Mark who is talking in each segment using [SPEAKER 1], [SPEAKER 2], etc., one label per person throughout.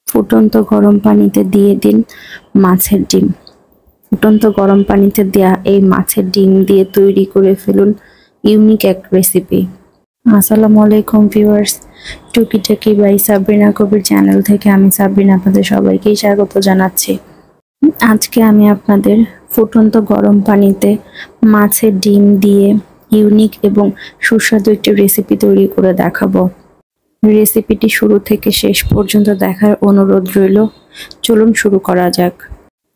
[SPEAKER 1] ফুটন্ত গরম পানিতে দিয়ে দিন মাছের ডিম। ফুটন্ত গরম পানিতে দেয়া এই মাছের ডিম দিয়ে তৈরি করে ফেলুন ইউনিক এক রেসিপি। আসসালামু আলাইকুম ভিউয়ার্স, টুকিটাকি বাই সাবরিনা কবির চ্যানেল থেকে আমি সাবরিনা আপনাদের সবাইকেই স্বাগত জানাচ্ছি। আজকে আমি আপনাদের ফুটন্ত গরম পানিতে মাছের ডিম দিয়ে ইউনিক এবং সুস্বাদু একটি রেসিপি তৈরি করে দেখাবো। রেসিপিটি শুরু থেকে শেষ পর্যন্ত দেখার অনুরোধ রইল। চলুন শুরু করা যাক।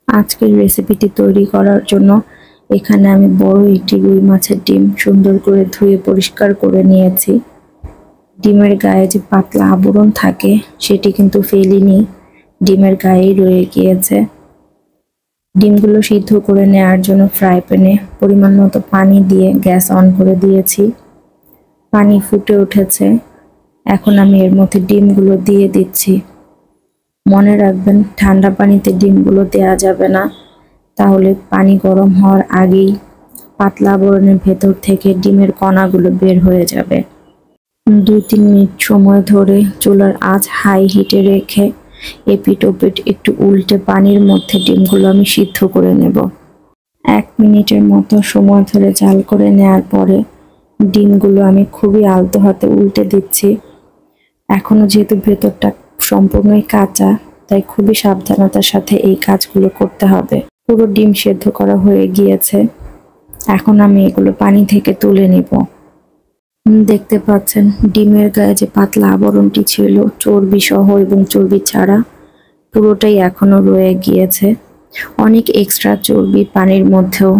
[SPEAKER 1] আজকের রেসিপিটি তৈরি করার জন্য এখানে আমি বড় একটি রুই মাছের ডিম সুন্দর করে ধুয়ে পরিষ্কার করে নিয়েছি। ডিমের গায়ে যে পাতলা আবরণ থাকে সেটি কিন্তু ফেলিনি, ডিমের গায়েই রয়ে গিয়েছে। ডিমগুলো সিদ্ধ করে নেওয়ার জন্য ফ্রাই প্যানে পরিমাণ মতো পানি দিয়ে গ্যাস অন করে দিয়েছি। পানি ফুটে উঠেছে, এখন আমি এর মধ্যে ডিমগুলো দিয়ে দিচ্ছি। মনে রাখবেন, ঠান্ডা পানিতে ডিমগুলো দেওয়া যাবে না, তাহলে পানি গরম হওয়ার আগেই পাতলা আবরণের ভেতর থেকে ডিমের কণাগুলো বের হয়ে যাবে। 2-3 মিনিট সময় ধরে চুলার আঁচ হাই হিটে রেখে এপিট ওপিট একটু উল্টে পানির মধ্যে ডিমগুলো আমি সিদ্ধ করে নেব। 1 মিনিটের মতো সময় ধরে জাল করে নেওয়ার পরে ডিমগুলো আমি খুবই আলতো হাতে উল্টে দিচ্ছি। এখনো যেহেতু ভেতরটা সম্পূর্ণই কাঁচা, তাই খুবই সাবধানতার সাথে এই কাজগুলো করতে হবে। পুরো ডিম সেদ্ধ করা হয়ে গিয়েছে, এখন আমি এগুলো পানি থেকে তুলে নিব। দেখতে পাচ্ছেন ডিমের গায়ে যে পাতলা আবরণটি ছিল চর্বি সহ এবং চর্বি ছাড়া, পুরোটাই এখনো রয়ে গিয়েছে। অনেক এক্সট্রা চর্বি পানির মধ্যেও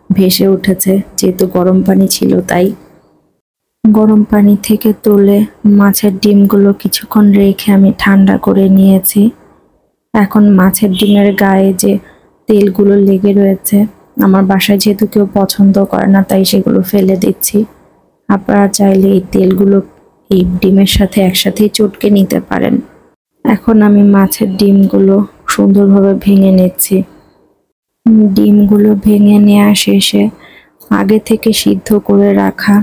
[SPEAKER 1] ভেসে উঠেছে, যেহেতু গরম পানি ছিল তাই। গরম পানি থেকে তুলে মাছের ডিমগুলো কিছুক্ষণ রেখে আমি ঠান্ডা করে নিয়েছি। এখন মাছের ডিমের গায়ে যে তেলগুলো লেগে রয়েছে, আমার বাসায় যেহেতু কেউ পছন্দ করে না তাই সেগুলো ফেলে দিচ্ছি। আপনারা চাইলে এই তেলগুলো এই ডিমের সাথে একসাথেই চটকে নিতে পারেন। এখন আমি মাছের ডিমগুলো সুন্দরভাবে ভেঙে নিচ্ছি। ডিমগুলো ভেঙে নেওয়া শেষে আগে থেকে সিদ্ধ করে রাখা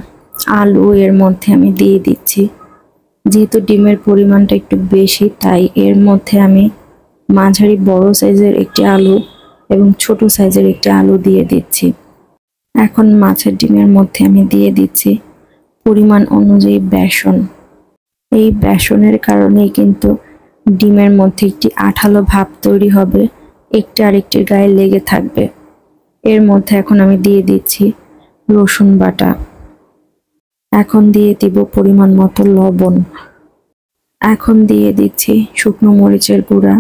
[SPEAKER 1] আলু এর মধ্যে আমি দিয়ে দিচ্ছি। যেহেতু ডিমের পরিমাণটা একটু বেশি, তাই এর মধ্যে আমি মাঝারি বড় সাইজের একটি আলু এবং ছোট সাইজের একটি আলু দিয়ে দিচ্ছি। এখন মাছের ডিমের মধ্যে আমি দিয়ে দিচ্ছি পরিমাণ অনুযায়ী বেসন। এই বেসনের কারণেই কিন্তু ডিমের মধ্যে একটি আঠালো ভাব তৈরি হবে, একটি আরেকটির গায়ে লেগে থাকবে। এর মধ্যে এখন আমি দিয়ে দিচ্ছি রসুন বাটা। এখন দিয়ে দিব পরিমাণ মতো লবণ। এখন দিয়ে দিচ্ছি শুকনো মরিচের গুঁড়া।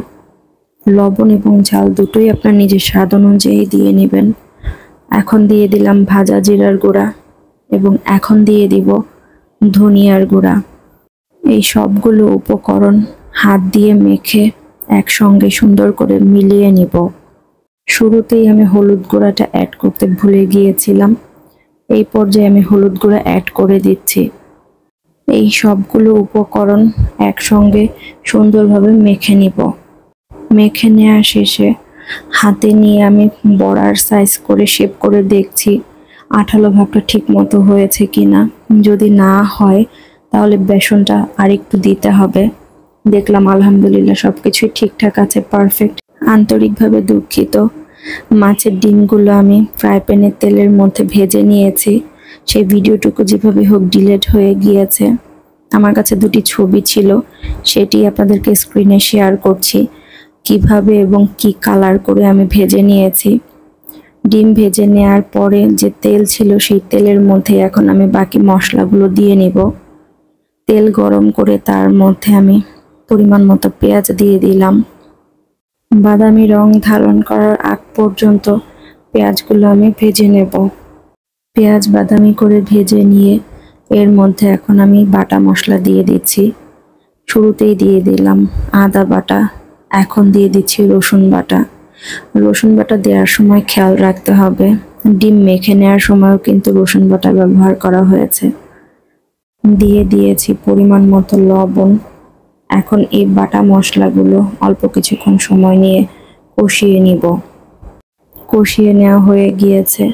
[SPEAKER 1] লবণ এবং ঝাল দুটোই আপনার নিজের স্বাদ অনুযায়ী দিয়ে নেবেন। এখন দিয়ে দিলাম ভাজা জিরার গুঁড়া এবং এখন দিয়ে দিব ধনিয়ার গুঁড়া। এই সবগুলো উপকরণ হাত দিয়ে মেখে একসঙ্গে সুন্দর করে মিলিয়ে নিব। শুরুতেই আমি হলুদ গুঁড়াটা অ্যাড করতে ভুলে গিয়েছিলাম, এই পর্যায়ে আমি হলুদ গুঁড়া অ্যাড করে দিচ্ছি। এই সবগুলো উপকরণ একসঙ্গে সুন্দরভাবে মেখে নিব। মেখে নেওয়া শেষে হাতে নিয়ে আমি বড়ার সাইজ করে শেপ করে দেখছি আঠালো ভাবটা ঠিক মতো হয়েছে কিনা। যদি না হয় তাহলে বেসনটা আরেকটু দিতে হবে। দেখলাম আলহামদুলিল্লাহ সবকিছুই ঠিকঠাক আছে, পারফেক্ট। আন্তরিকভাবে দুঃখিত, মাছের ডিমগুলো আমি ফ্রাই প্যানের তেলের মধ্যে ভেজে নিয়েছি, সেই ভিডিওটুকু যেভাবে হোক ডিলিট হয়ে গিয়েছে। আমার কাছে দুটি ছবি ছিল, সেটি আপনাদেরকে স্ক্রিনে শেয়ার করছি কিভাবে এবং কি কালার করে আমি ভেজে নিয়েছি। ডিম ভেজে নেওয়ার পরে যে তেল ছিল সেই তেলের মধ্যে এখন আমি বাকি মশলাগুলো দিয়ে নিব। তেল গরম করে তার মধ্যে আমি পরিমাণ মতো পেঁয়াজ দিয়ে দিলাম। বাদামি রং ধারণ করার আগ পর্যন্ত পেঁয়াজগুলো আমি ভেজে নেব। পেঁয়াজ বাদামি করে ভেজে নিয়ে এর মধ্যে এখন আমি বাটা মশলা দিয়ে দিচ্ছি। শুরুতেই দিয়ে দিলাম আদা বাটা, এখন দিয়ে দিচ্ছি রসুন বাটা। রসুন বাটা দেওয়ার সময় খেয়াল রাখতে হবে, ডিম মেখে নেওয়ার সময়ও কিন্তু রসুন বাটা ব্যবহার করা হয়েছে। দিয়ে দিয়েছি পরিমাণ মতো লবণ। এখন এই বাটা মশলাগুলো অল্প কিছুক্ষণ সময় নিয়ে কষিয়ে নিব। কষিয়ে নেওয়া হয়ে গিয়েছে,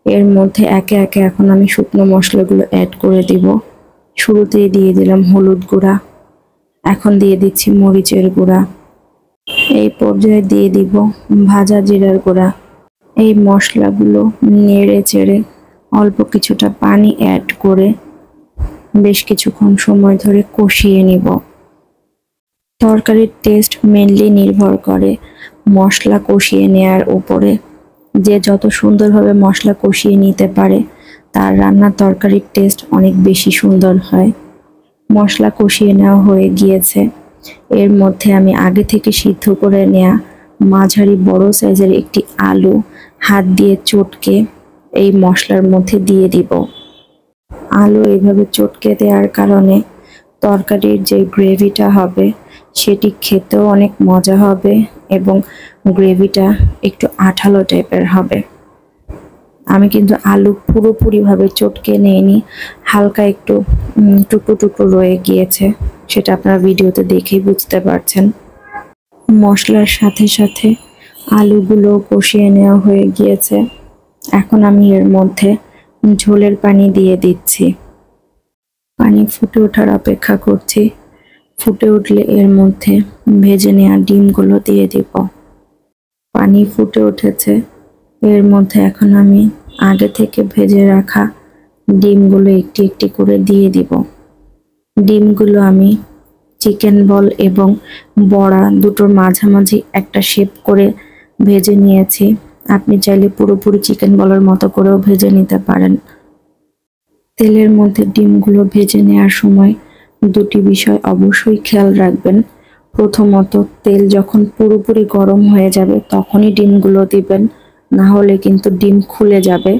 [SPEAKER 1] এর মধ্যে একে একে এখন আমি শুকনো মশলাগুলো অ্যাড করে দিব। শুরুতেই দিয়ে দিলাম হলুদ গুঁড়া, এখন দিয়ে দিচ্ছি মরিচের গুঁড়া, এই পর্যায়ে দিয়ে দিব ভাজা জিরার গুঁড়া। এই মশলাগুলো নেড়ে চেড়ে অল্প কিছুটা পানি অ্যাড করে বেশ কিছুক্ষণ সময় ধরে কষিয়ে নিব। তরকারির টেস্ট মেনলি নির্ভর করে মশলা কষিয়ে নেওয়ার উপরে। যে যত সুন্দরভাবে মশলা কষিয়ে নিতে পারে তার রান্নার তরকারির টেস্ট অনেক বেশি সুন্দর হয়। মশলা কষিয়ে নেওয়া হয়ে গিয়েছে। এর মধ্যে আমি আগে থেকে সিদ্ধ করে নেওয়া মাঝারি বড় সাইজের একটি আলু হাত দিয়ে চটকে এই মশলার মধ্যে দিয়ে দিব। আলু এইভাবে চটকে দেওয়ার কারণে তরকারির যে গ্রেভিটা হবে সেটি খেতেও অনেক মজা হবে এবং গ্রেভিটা একটু আঠালো টাইপের হবে। আমি কিন্তু আলু পুরোপুরিভাবে চটকে নিইনি, হালকা একটু টুকরো টুকরো রয়ে গিয়েছে, সেটা আপনারা ভিডিওতে দেখেই বুঝতে পারছেন। মশলার সাথে সাথে আলুগুলো কষিয়ে নেওয়া হয়ে গিয়েছে। এখন আমি এর মধ্যে ঝোলের পানি দিয়ে দিচ্ছি। পানি ফুটে ওঠার অপেক্ষা করছি। ফুটে উঠলে এর মধ্যে ভেজে নেওয়া ডিমগুলো দিয়ে দিব। পানি ফুটে উঠেছে, এর মধ্যে এখন আমি আগে থেকে ভেজে রাখা ডিমগুলো একটি একটি করে দিয়ে দিব। ডিমগুলো আমি চিকেন বল এবং বড়া দুটোর মাঝামাঝি একটা শেপ করে ভেজে নিয়েছি। আপনি চাইলে পুরোপুরি চিকেন বলের মতো করেও ভেজে নিতে পারেন। তেলের মধ্যে ডিমগুলো ভেজে নেওয়ার সময় দুটি বিষয় অবশ্যই খেয়াল রাখবেন। প্রথমত, তেল যখন পুরোপুরি গরম হয়ে যাবে তখনই ডিমগুলো দিবেন, না হলে কিন্তু ডিম খুলে যাবে।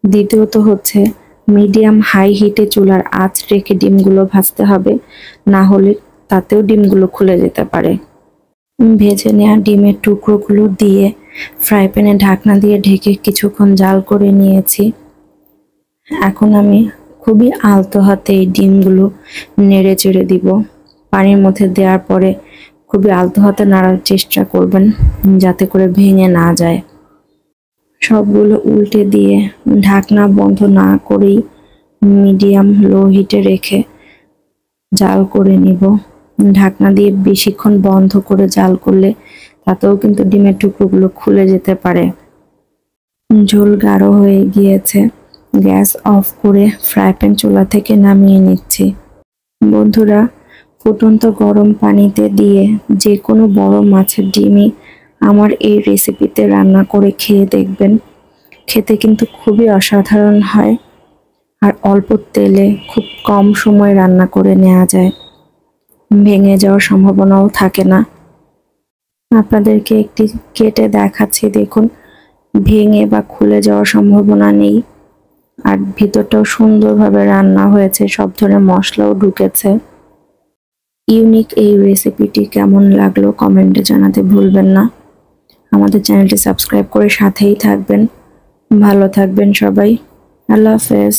[SPEAKER 1] দ্বিতীয়ত হচ্ছে মিডিয়াম হাই হিটে চুলার আঁচ রেখে ডিমগুলো ভাজতে হবে, না হলে তাতেও ডিমগুলো খুলে যেতে পারে। ভেজে নেওয়া ডিমের টুকরোগুলো দিয়ে ফ্রাই প্যানে ঢাকনা দিয়ে ঢেকে কিছুক্ষণ জাল করে নিয়েছি। এখন আমি খুবই আলতো হাতে এই ডিমগুলো নেড়ে চেড়ে দিব। পানির মধ্যে দেওয়ার পরে খুবই আলতো হাতে নাড়ার চেষ্টা করবেন যাতে করে ভেঙে না যায়। সবগুলো উল্টে দিয়ে ঢাকনা বন্ধ না করেই মিডিয়াম লো হিটে রেখে জাল করে নিব। ঢাকনা দিয়ে বেশিক্ষণ বন্ধ করে জাল করলে তাতেও কিন্তু ডিমের টুকরোগুলো খুলে যেতে পারে। ঝোল গাঢ় হয়ে গিয়েছে, গ্যাস অফ করে ফ্রাই প্যান চুলা থেকে নামিয়ে নিচ্ছি। বন্ধুরা, ফুটন্ত গরম পানিতে দিয়ে যে কোনো বড় মাছের ডিমই আমার এই রেসিপিতে রান্না করে খেয়ে দেখবেন। খেতে কিন্তু খুবই অসাধারণ হয়, আর অল্প তেলে খুব কম সময় রান্না করে নেওয়া যায়। ভেঙে যাওয়ার সম্ভাবনাও থাকে না। আপনাদেরকে একটি কেটে দেখাচ্ছি, দেখুন ভেঙে বা খুলে যাওয়ার সম্ভাবনা নেই, আর ভিতরটাও সুন্দরভাবে রান্না হয়েছে, সব ধরনের মশলাও ঢুকেছে। ইউনিক এই রেসিপিটি কেমন লাগলো কমেন্টে জানাতে ভুলবেন না। আমাদের চ্যানেলটি সাবস্ক্রাইব করে সাথেই থাকবেন। ভালো থাকবেন সবাই। আল্লাহ হাফেজ।